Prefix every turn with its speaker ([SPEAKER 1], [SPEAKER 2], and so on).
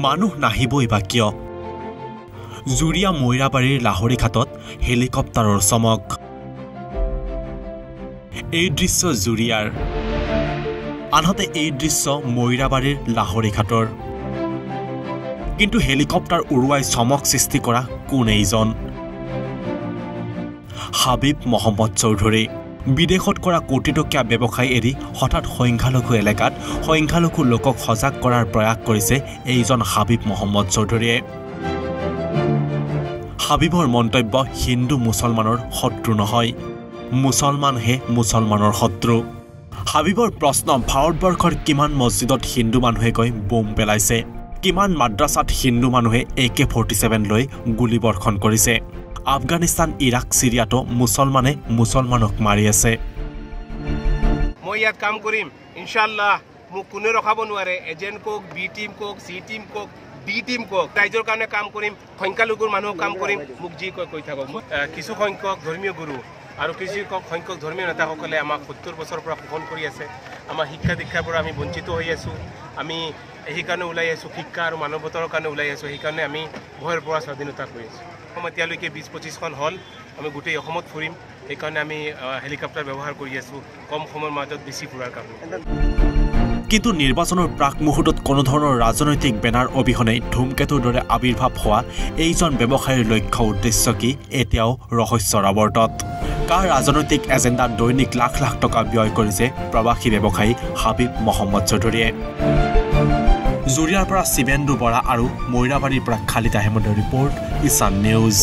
[SPEAKER 1] মানুহ নাহিবই বা কিয় জুৰিয়া মৈৰাবাৰীৰ লাহৰী ঘাটত হেলিকপ্টাৰৰ চমক এই দৃশ্য জুৰিয়াৰ আনহাতে এই দৃশ্য মৈৰাবাৰীৰ লাহৰী ঘাটৰ কিন্তু হেলিকপ্টাৰ উৰুৱাই চমক সৃষ্টি কৰা কোন এইজন হাবিব মহম্মদ চৌধুৰী বিদেশত কৰা কোটি টকীয়া ব্যৱসায় এৰি হঠাৎ সংখ্যালঘু এলেকাত সংখ্যালঘু লোকক সজাগ কৰাৰ প্ৰয়াস কৰিছে এইজন হাবিব মহম্মদ চৌধুৰীয়ে হাবিবৰ মন্তব্য হিন্দু মুছলমানৰ শত্ৰু নহয় মুছলমানহে মুছলমানৰ শত্ৰু হাবিবৰ প্ৰশ্ন ভাৰতবৰ্ষৰ কিমান মছজিদত হিন্দু মানুহে গৈ বোম পেলাইছে কিমান মাদ্ৰাসাত হিন্দু মানুহে AK-47 লৈ গুলীবৰ্ষণ কৰিছে আফগানিস্তান ইৰাক সিৰিয়াতো মুছলমানে মুছলমানক মাৰি আছে
[SPEAKER 2] মই ইয়াত কাম কৰিম ইনশাআল্লাহ মোক কোনে ৰখাব নোৱাৰে এজেন্ট কক বি টিম কক সি টিম কক ডি টিম কক ৰাইজৰ কাৰণে কাম কৰিম সংখ্যালঘুৰ মানুহক কাম কৰিম মোক যি কৈ থাকক কিছু সংখ্যক ধৰ্মীয় গুৰু আৰু কিছু সংখ্যক ধৰ্মীয় নেতাসকলে আমাক 70 বছৰৰ পৰা শোষণ কৰি আছে আমাৰ শিক্ষা দীক্ষাৰ পৰা আমি বঞ্চিত হৈ আছো আমি এই কাৰণে ওলাই আছো শিক্ষা আৰু মানৱতাৰ কাৰণে ওলাই আছো এই কাৰণে আমি ভয়ৰ পৰা স্বাধীনতা কৰি আছো সময়তিয়ালৈকে 20-25 খন হল আমি গোটেই অসমত ফুৰিম এই কাৰণে আমি হেলিকপ্টাৰ ব্যৱহাৰ কৰি আছো কম সময়ৰ মাজত বেছি ফুৰাৰ কাৰণে
[SPEAKER 1] কিন্তু নিৰ্বাচনৰ প্ৰাক মুহূৰ্তত কোনো ধৰণৰ ৰাজনৈতিক বেনাৰ অবিহনে ধুমকেতুৰ দৰে আবিৰ্ভাৱ হোৱা এইজন ব্যৱসায়ীৰ লক্ষ্য উদ্দেশ্য কি এতিয়াও ৰহস্যৰ আৱৰ্তত কাৰ ৰাজনৈতিক এজেণ্ডাত দৈনিক লাখ লাখ টকা ব্যয় কৰিছে প্ৰবাসী ব্যৱসায়ী হাবিব মহম্মদ চৌধুৰীয়ে জুৰিয়াৰ পৰা শিবেন্দু বৰা আৰু মৈৰাবাৰীৰ পৰা খালিদ আহমেদৰ ৰিপৰ্ট ইছান নিউজ